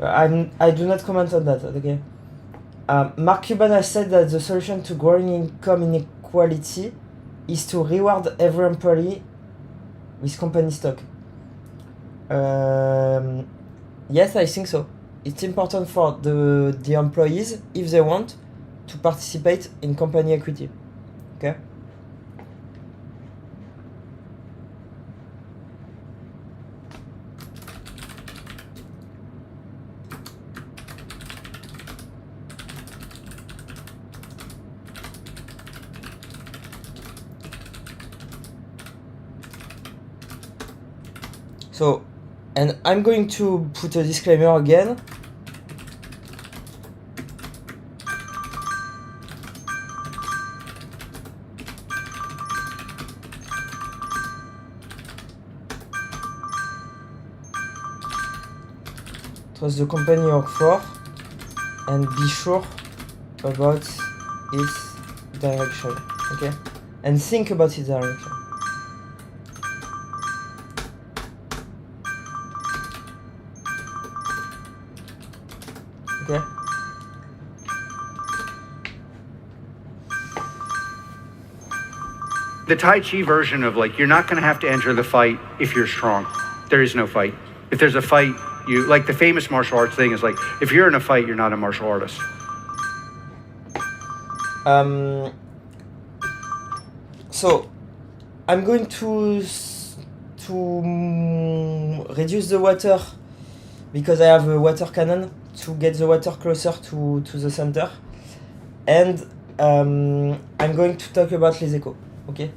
I do not comment on that, okay? Mark Cuban has said that the solution to growing income inequality is to reward every employee with company stock. Yes, I think so. It's important for the employees, if they want, to participate in company equity. Okay? So, and I'm going to put a disclaimer again. Trust the company you work for and be sure about its direction, okay? And think about its direction. Okay? The Tai Chi version of like, you're not going to have to enter the fight if you're strong. There is no fight. If there's a fight, you, like the famous martial arts thing is like, if you're in a fight, you're not a martial artist. So, I'm going to reduce the water because I have a water cannon to get the water closer to the center. And I'm going to talk about les échos, okay?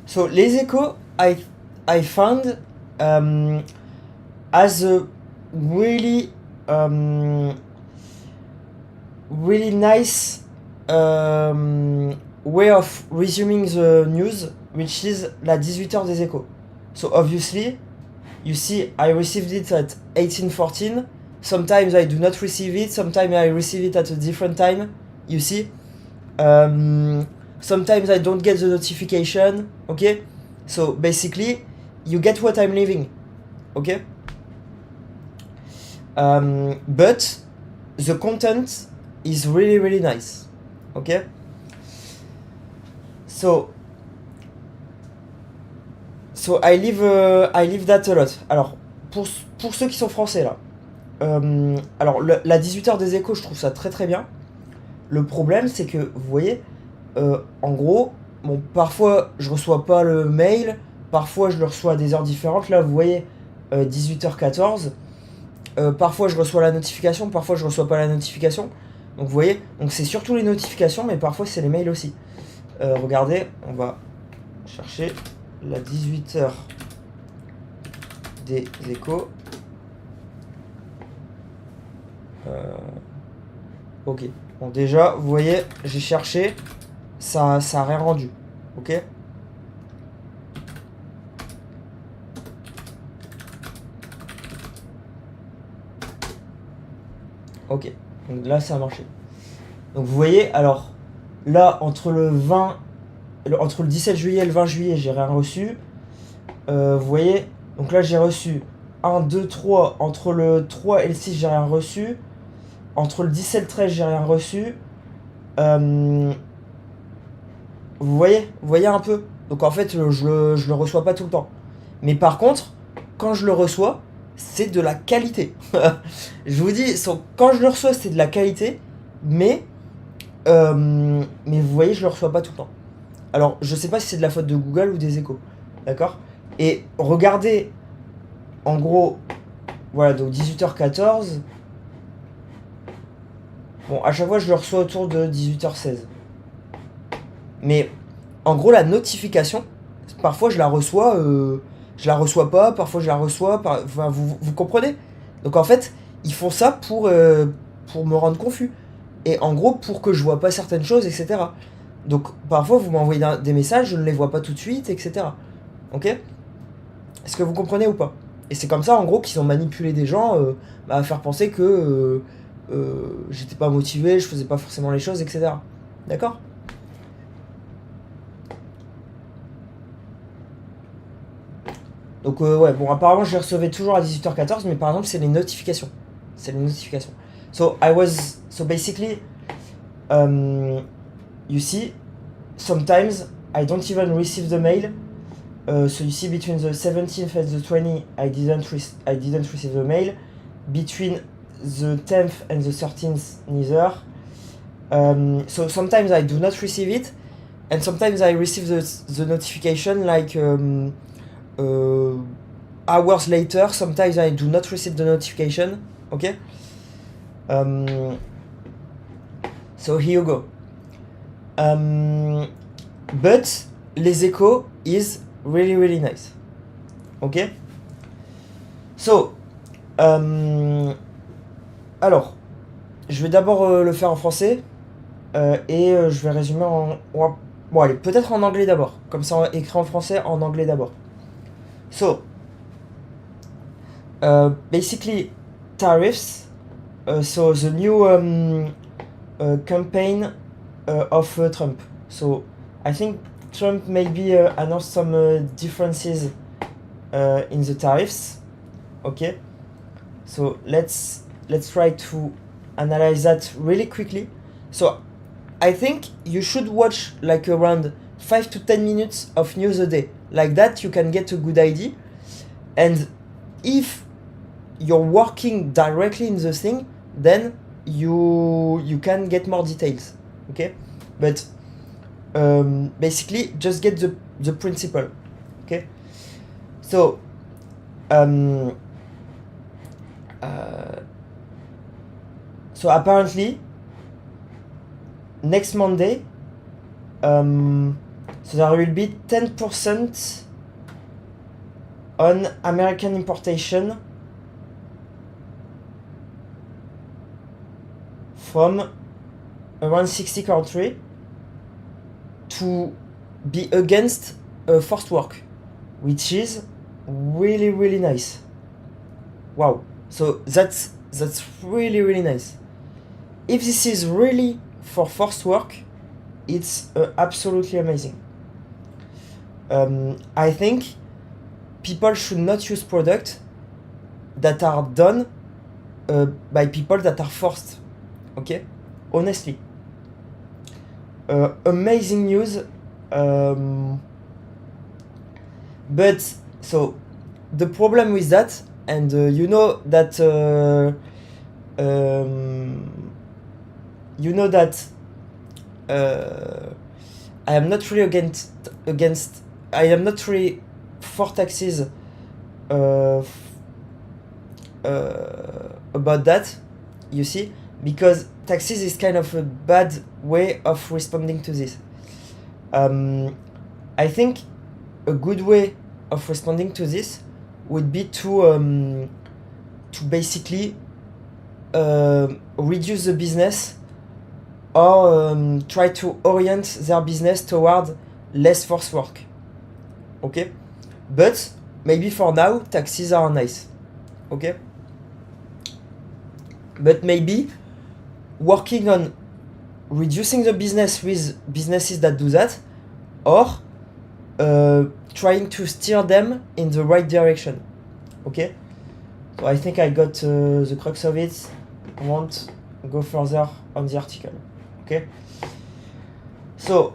So Les Echos, I found as a really really nice way of resuming the news, which is la 18h des Echos. So obviously, you see, I received it at 18:14. Sometimes I do not receive it. Sometimes I receive it at a different time. You see, sometimes I don't get the notification. Okay, so basically, you get what I'm leaving. Okay, but the content is really really nice. Okay, so I leave that a lot. Alors pour ceux qui sont français là, alors la 18h des Échos, je trouve ça très très bien. Le problème c'est que vous voyez, en gros, bon, parfois je reçois pas le mail, parfois je le reçois à des heures différentes. Là vous voyez, 18h14. Parfois je reçois la notification, parfois je reçois pas la notification. Donc vous voyez, donc c'est surtout les notifications, mais parfois c'est les mails aussi. Regardez, on va chercher la 18h des Échos. Ok, bon déjà, vous voyez, j'ai cherché, ça a rien rendu. Ok. Ok, donc là ça a marché. Donc vous voyez, alors là entre le 17 juillet et le 20 juillet, j'ai rien reçu. Vous voyez, donc là j'ai reçu 1, 2, 3. Entre le 3 et le 6, j'ai rien reçu. Entre le 17 et le 13, j'ai rien reçu. Vous voyez un peu. Donc en fait, je le reçois pas tout le temps. Mais par contre, quand je le reçois, c'est de la qualité. Je vous dis, quand je le reçois, c'est de la qualité. Mais vous voyez, je le reçois pas tout le temps. Alors, je sais pas si c'est de la faute de Google ou des Échos. D'accord ? Et regardez, en gros, voilà, donc 18h14. Bon, à chaque fois, je le reçois autour de 18h16. Mais, en gros, la notification, parfois, je la reçois pas, parfois, je la reçois. Enfin, vous comprenez ? Donc, en fait, ils font ça pour me rendre confus. Et en gros, pour que je vois pas certaines choses, etc. Donc, parfois, vous m'envoyez des messages, je ne les vois pas tout de suite, etc. Ok ? Est-ce que vous comprenez ou pas ? Et c'est comme ça, en gros, qu'ils ont manipulé des gens à faire penser que j'étais pas motivé, je faisais pas forcément les choses, etc. D'accord ? Donc, ouais, bon, apparemment, je les recevais toujours à 18h14, mais par exemple, c'est les notifications. C'est les notifications. So basically, you see, sometimes I don't even receive the mail. So you see, between the 17th and the 20th, I didn't receive the mail. Between the 10th and the 13th, neither. So sometimes I do not receive it, and sometimes I receive the notification like hours later. Sometimes I do not receive the notification. Okay. So here you go. But Les Echos is really really nice. Ok. So alors je vais d'abord le faire en français et je vais résumer bon allez, peut-être en anglais d'abord, comme ça écrit en français, en anglais d'abord. So basically tariffs, so the new campaign of Trump. So I think Trump maybe announced some differences in the tariffs. Okay, so let's try to analyze that really quickly. So I think you should watch like around 5 to 10 minutes of news a day. Like that you can get a good idea. And if you're working directly in the thing, then you can get more details. Okay, but basically just get the principle. Okay, so so apparently next Monday So there will be 10% on American importation from around 60 countries to be against forced work, which is really, really nice. Wow. So that's really, really nice. If this is really for forced work, it's absolutely amazing. I think people should not use products that are done by people that are forced. Okay? Honestly. Amazing news. But so the problem with that, and you know that I am not really against I am not really for taxes about that, you see, because taxes is kind of a bad way of responding to this. I think a good way of responding to this would be to basically reduce the business or try to orient their business toward less forced work. Okay? But maybe for now, taxes are nice. Okay? But maybe working on reducing the business with businesses that do that, or trying to steer them in the right direction. Okay? So I think I got the crux of it. I won't go further on the article. Okay? So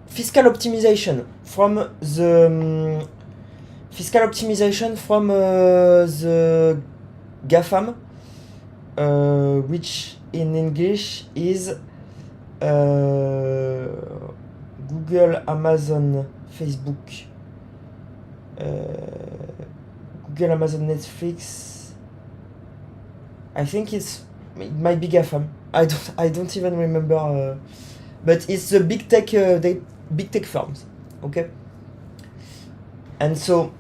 fiscal optimization from the the GAFAM, which in English is Google, Amazon, Facebook, Google, Amazon, Netflix. I think it might be GAFAM. I don't even remember. But it's the big tech firms, okay? And so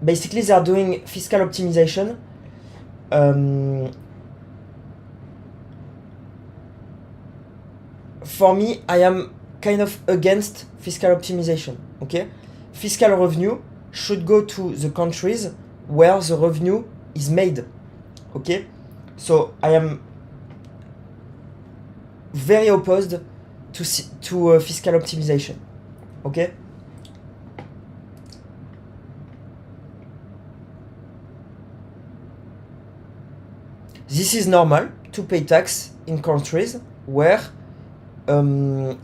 basically they are doing fiscal optimization. For me, I am kind of against fiscal optimization, okay? Fiscal revenue should go to the countries where the revenue is made, okay? So I am very opposed to fiscal optimization, okay? This is normal to pay tax in countries where the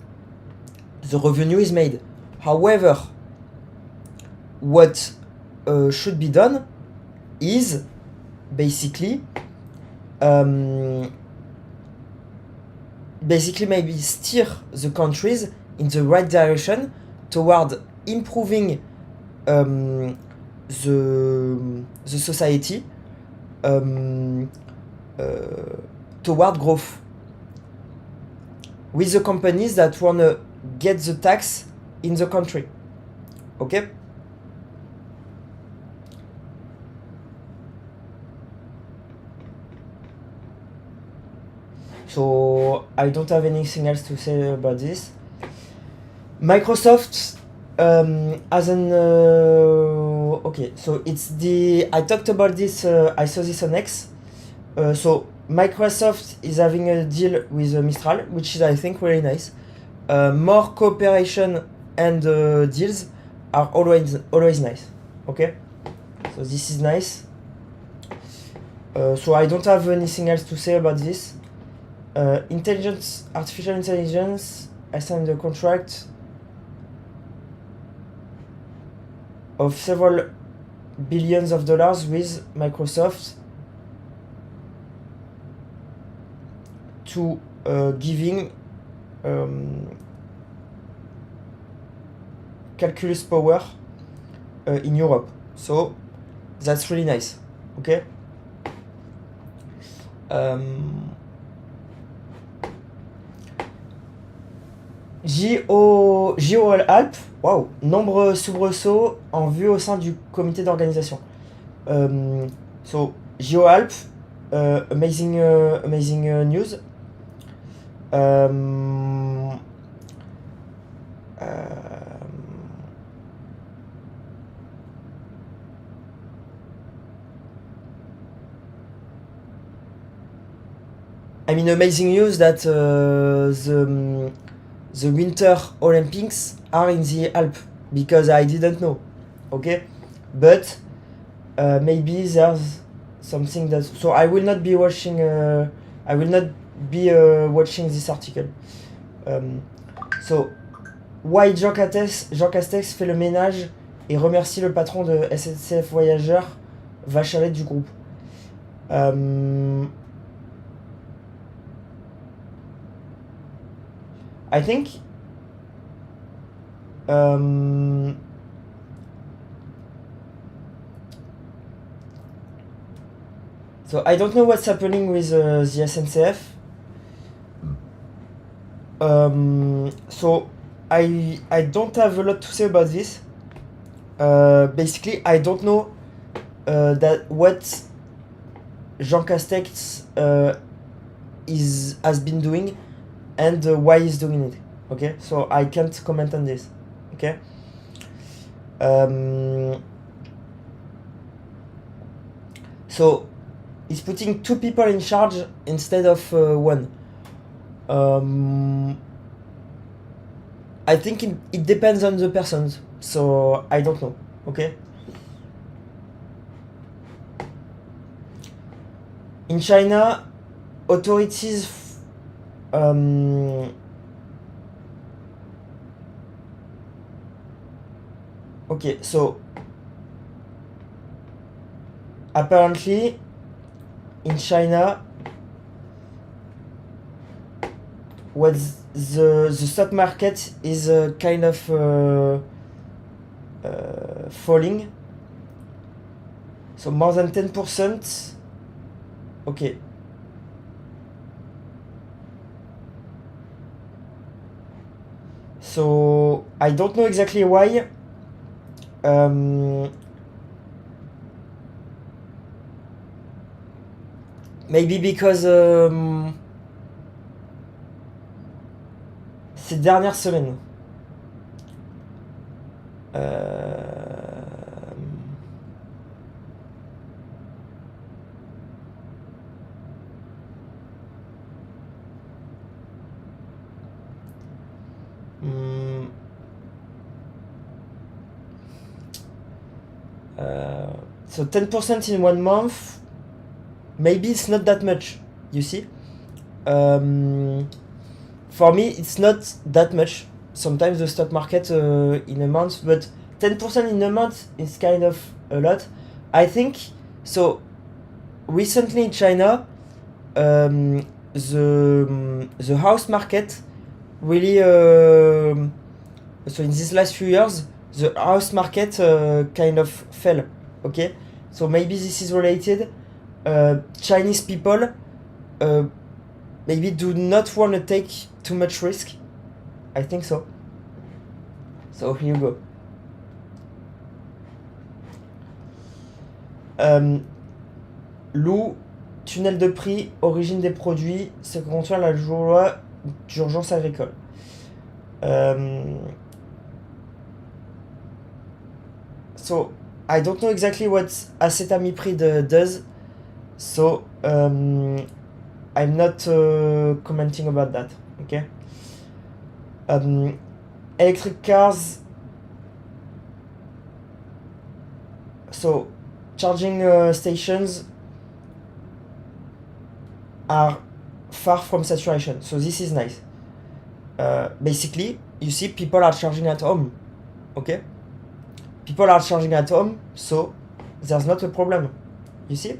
revenue is made. However, what should be done is basically maybe steer the countries in the right direction toward improving the society toward growth, with the companies that wanna get the tax in the country. Okay? So I don't have anything else to say about this. Microsoft as an okay, so it's the I talked about this. I saw this on X. So Microsoft is having a deal with Mistral, which is, I think, really nice. More cooperation and deals are always nice. Okay, so this is nice. So I don't have anything else to say about this. Artificial intelligence. I signed a contract of several billions of dollars with Microsoft to giving calculus power in Europe. So That's really nice. Okay. JO Alpes, waouh, nombreux soubresauts en vue au sein du comité d'organisation. So JO Alpes, amazing news. I mean, amazing news that the Winter Olympics are in the Alps, because I didn't know. Okay, but maybe there's something that, so I will not be watching. Watching this article. So why Jean Castex fait le ménage et remercie le patron de SNCF Voyageurs, Vachalet du groupe. I think so I don't know what's happening with the SNCF. So I don't have a lot to say about this. Basically, I don't know that what Jean Castex has been doing and why he's doing it. Okay, so I can't comment on this. Okay. So he's putting 2 people in charge instead of 1. I think it depends on the persons, so I don't know. Okay. In China, authorities okay, so apparently in China, what the stock market is kind of falling, so more than 10%. Okay. So I don't know exactly why. Maybe because ces dernières semaines, so 10% in 1 month, maybe it's not that much, you see. For me, it's not that much. Sometimes the stock market in a month, but 10% in a month is kind of a lot. I think so. Recently in China, the house market really. So in these last few years, the house market kind of fell. Okay, so maybe this is related. Chinese people maybe do not want to take too much risk. I think so. So here you go. Lou, tunnel de prix, origine des produits, ce que contient la loi d'urgence agricole. So I don't know exactly what acetamiprid does, so I'm not commenting about that. Okay. Electric cars. So charging stations are far from saturation, so this is nice. Basically, you see, people are charging at home. Okay. People are charging at home, so there's not a problem. You see?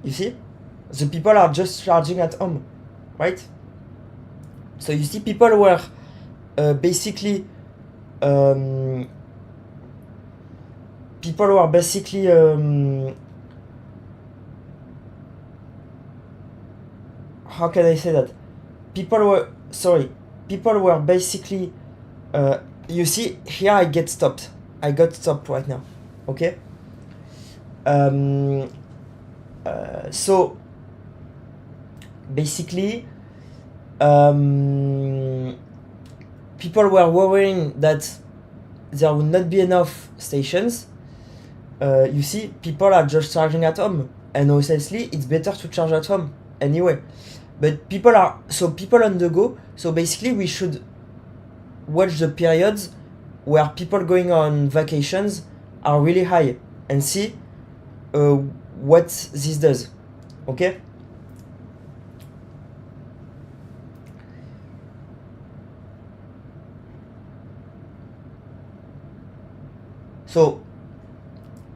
You see? The people are just charging at home, right? So you see, people were basically people were basically how can I say that? People were basically you see here I got stopped right now, okay? So basically people were worrying that there would not be enough stations. You see, people are just charging at home, and honestly it's better to charge at home anyway. But people on the go, so basically we should watch the periods where people going on vacations are really high and see what this does, okay? So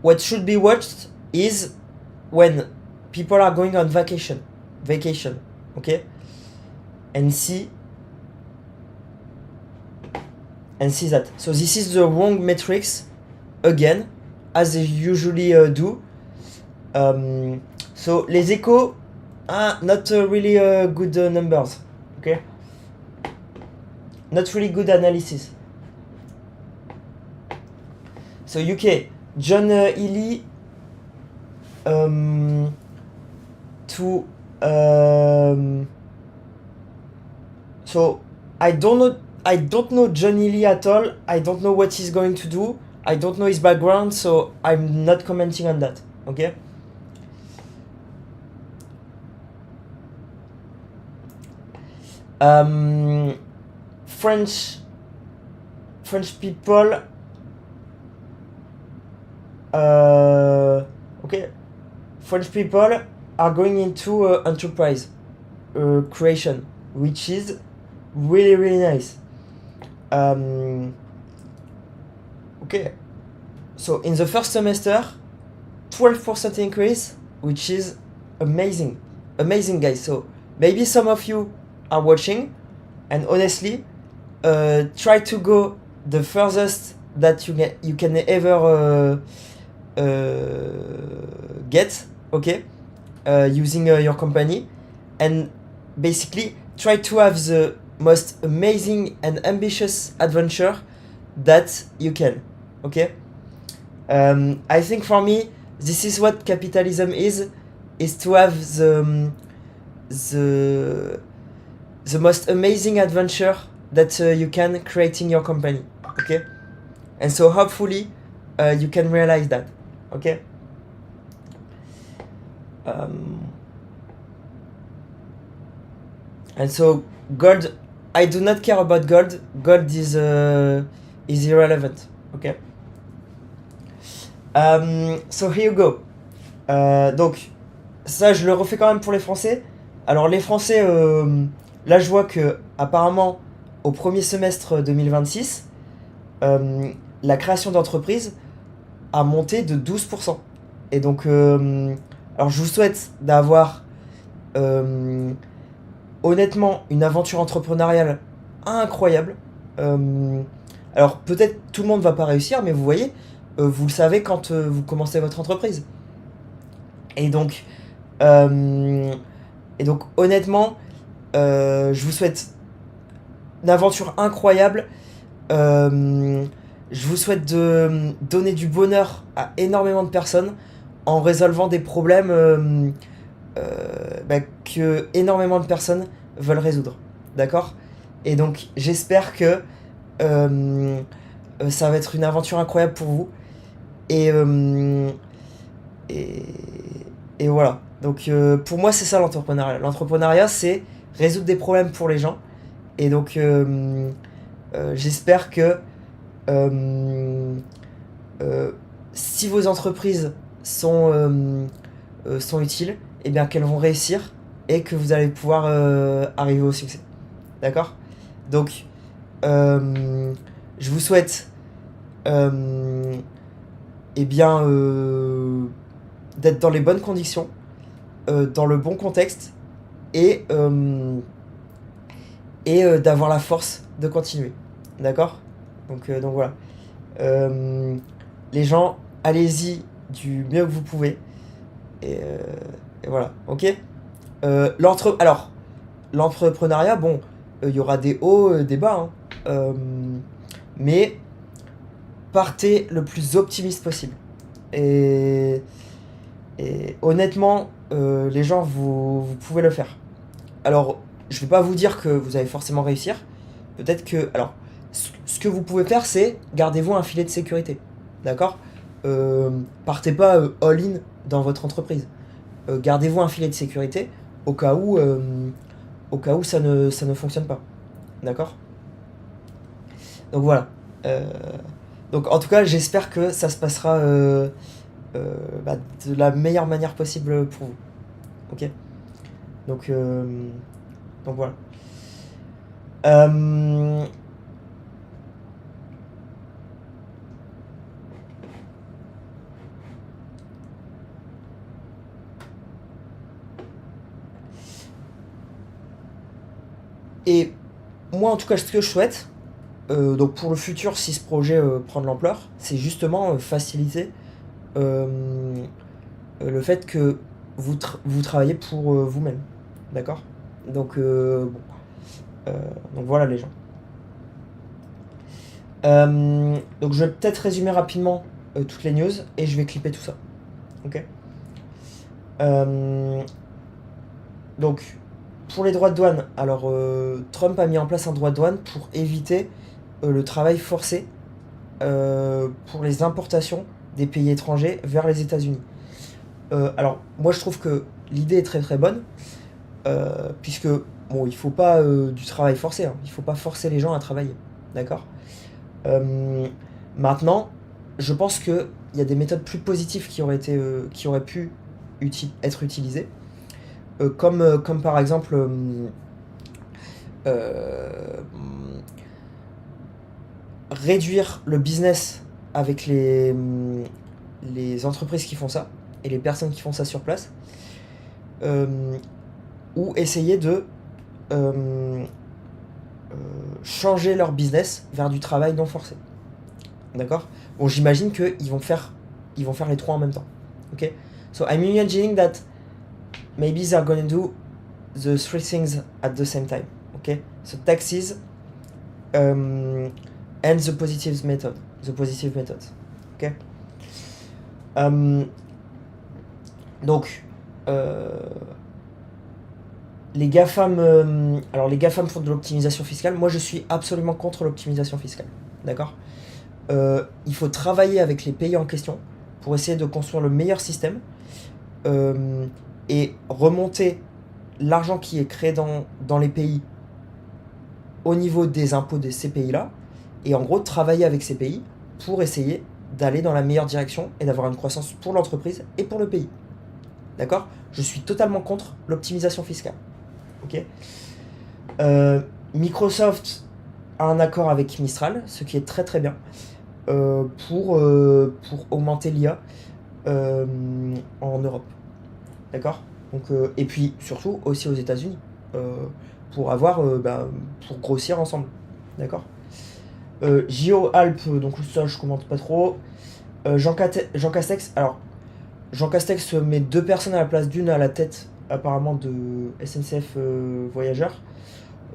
what should be watched is when people are going on vacation, okay? And see that. So this is the wrong metrics again, as they usually do. So les échos, not really good numbers, okay? Not really good analysis. So UK, John Healy to so I don't know John Healy at all. I don't know what he's going to do. I don't know his background, so I'm not commenting on that, okay? French people, okay, French people are going into enterprise creation, which is really nice. Okay, so in the first semester 12% increase, which is amazing guys. So maybe some of you are watching, and honestly try to go the furthest that you can ever get, okay, using your company, and basically try to have the most amazing and ambitious adventure that you can, okay? I think for me this is what capitalism is to have the most amazing adventure that you can create in your company, okay? And so hopefully you can realize that, okay? And so gold, I do not care about gold. Gold is irrelevant, okay? So here you go. Donc ça je le refais quand même pour les Français. Alors les Français, là je vois que apparemment au premier semestre 2026, la création d'entreprises a monté de 12%. Et donc, alors je vous souhaite d'avoir honnêtement une aventure entrepreneuriale incroyable. Alors peut-être tout le monde va pas réussir, mais vous voyez, vous le savez quand vous commencez votre entreprise. Et donc honnêtement, je vous souhaite une aventure incroyable. Je vous souhaite de donner du bonheur à énormément de personnes en résolvant des problèmes que énormément de personnes veulent résoudre. D'accord ? Et donc j'espère que ça va être une aventure incroyable pour vous. Et voilà. Donc pour moi c'est ça l'entrepreneuriat. L'entrepreneuriat c'est résoudre des problèmes pour les gens. Et donc j'espère que si vos entreprises sont utiles, et bien qu'elles vont réussir et que vous allez pouvoir arriver au succès. D'accord ? Donc je vous souhaite d'être dans les bonnes conditions, dans le bon contexte et d'avoir la force de continuer. D'accord ? Donc voilà. Euh, les gens, allez-y du mieux que vous pouvez. Et, euh, et voilà, ok. Alors, l'entrepreneuriat, bon, il y aura des hauts, des bas, hein. Euh, mais partez le plus optimiste possible. Et, et honnêtement, les gens, vous pouvez le faire. Alors, je vais pas vous dire que vous allez forcément réussir. Peut-être que... Alors, ce que vous pouvez faire, c'est gardez-vous un filet de sécurité. D'accord. Partez pas all-in dans votre entreprise. Gardez-vous un filet de sécurité au au cas où ça ne fonctionne pas. D'accord. Donc voilà. Euh, donc en tout cas, j'espère que ça se passera bah, de la meilleure manière possible pour vous. Ok. Donc, euh, donc voilà. Euh, et moi, en tout cas, ce que je souhaite, donc pour le futur, si ce projet prend de l'ampleur, c'est justement faciliter euh, le fait que vous travaillez pour vous-même. D'accord. Donc, bon. Euh, donc voilà les gens. Donc je vais peut-être résumer rapidement toutes les news et je vais clipper tout ça. Ok. Euh, donc pour les droits de douane, alors Trump a mis en place un droit de douane pour éviter le travail forcé pour les importations des pays étrangers vers les États-Unis. Alors moi je trouve que l'idée est très très bonne puisque bon il faut pas du travail forcé, hein. Il faut pas forcer les gens à travailler, d'accord. Euh, Maintenant, je pense qu'il y a des méthodes plus positives qui auraient pu être utilisées, comme par exemple euh, réduire le business avec les entreprises qui font ça et les personnes qui font ça sur place, euh, ou essayer de euh, changer leur business vers du travail non forcé. D'accord. Bon, j'imagine ils vont faire les trois en même temps. Ok. So I'm imagining that maybe they're gonna do the three things at the same time. Okay. So taxes and the positive method. The positive method. Ok. Donc les GAFAM, alors les GAFAM font de l'optimisation fiscale. Moi, je suis absolument contre l'optimisation fiscale. D'accord. Il faut travailler avec les pays en question pour essayer de construire le meilleur système et remonter l'argent qui est créé dans les pays au niveau des impôts de ces pays-là et en gros travailler avec ces pays pour essayer d'aller dans la meilleure direction et d'avoir une croissance pour l'entreprise et pour le pays. D'accord. Je suis totalement contre l'optimisation fiscale. Ok. Microsoft a un accord avec Mistral, ce qui est très très bien. Pour augmenter l'IA en Europe. D'accord. Donc, et puis surtout aussi aux États-Unis pour pour grossir ensemble. D'accord. JO Alpes, donc ça je commente pas trop. Jean Castex, alors Jean Castex met deux personnes à la place d'une à la tête apparemment de SNCF Voyageurs.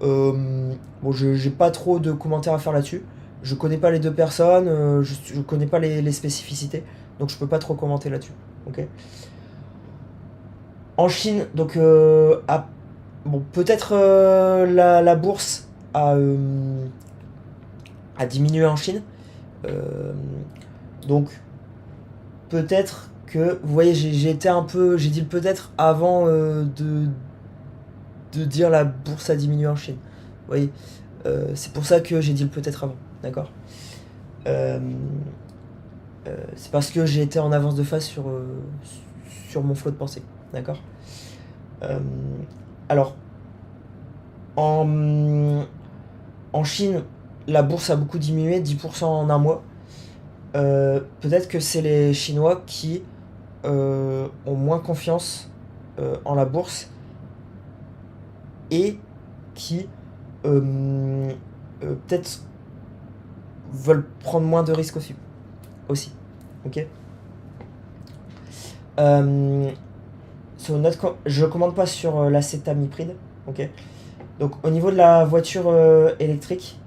Bon, j'ai pas trop de commentaires à faire là-dessus. Je connais pas les deux personnes, je connais pas les spécificités, donc je peux pas trop commenter là-dessus. Ok. En Chine, donc bon, peut-être la bourse a diminué en Chine. Euh, donc peut-être que, vous voyez, j'ai été un peu, j'ai dit le peut-être avant de dire la bourse a diminué en Chine. Vous voyez, c'est pour ça que j'ai dit le peut-être avant, d'accord. Euh, c'est parce que j'ai été en avance de phase sur mon flot de pensée, d'accord. Euh, alors, en, en Chine, la bourse a beaucoup diminué, 10% en un mois. Peut-être que c'est les Chinois qui ont moins confiance en la bourse et qui peut-être veulent prendre moins de risques aussi. Ok. Je commande pas sur l'acétamipride. Ok. Donc au niveau de la voiture électrique,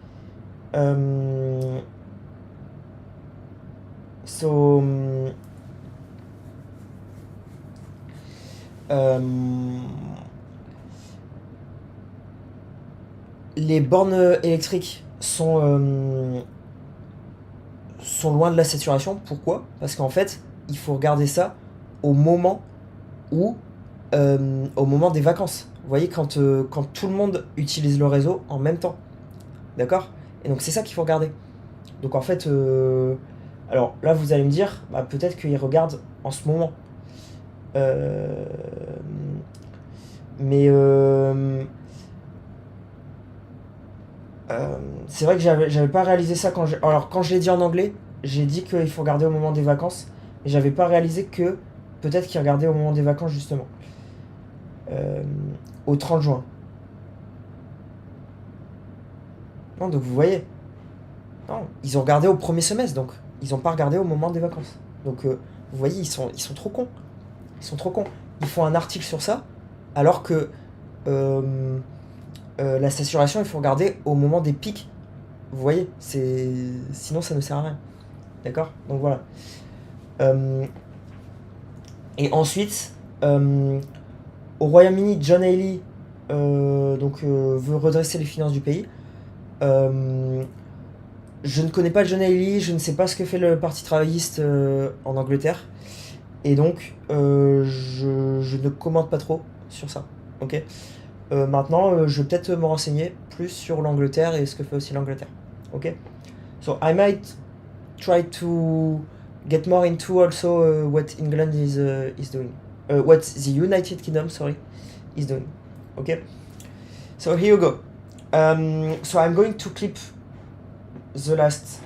les bornes électriques sont loin de la saturation. Pourquoi? Parce qu'en fait, il faut regarder ça au moment au moment des vacances. Vous voyez, quand tout le monde utilise le réseau en même temps. D'accord? Et donc c'est ça qu'il faut regarder. Donc en fait, alors là vous allez me dire, bah, peut-être qu'ils regardent en ce moment. Mais c'est vrai que j'avais pas réalisé ça quand je l'ai dit en anglais, j'ai dit qu'il faut regarder au moment des vacances, mais j'avais pas réalisé que peut-être qu'ils regardaient au moment des vacances justement. Au 30 juin. Non, donc vous voyez. Non, ils ont regardé au premier semestre, donc ils n'ont pas regardé au moment des vacances. Donc vous voyez, ils sont trop cons. Ils sont trop cons. Ils font un article sur ça, alors que la saturation, il faut regarder au moment des pics. Vous voyez, sinon ça ne sert à rien. D'accord? Donc voilà. Et ensuite, au Royaume-Uni, John Haley veut redresser les finances du pays. Je ne connais pas John Haley, je ne sais pas ce que fait le Parti travailliste en Angleterre. Et donc, je ne commente pas trop sur ça. Ok. Maintenant, je vais peut-être me renseigner plus sur l'Angleterre et ce que fait aussi l'Angleterre. Ok. So I might try to get more into also what England is doing. What the United Kingdom, sorry, is doing. Okay. So here you go. So I'm going to clip the last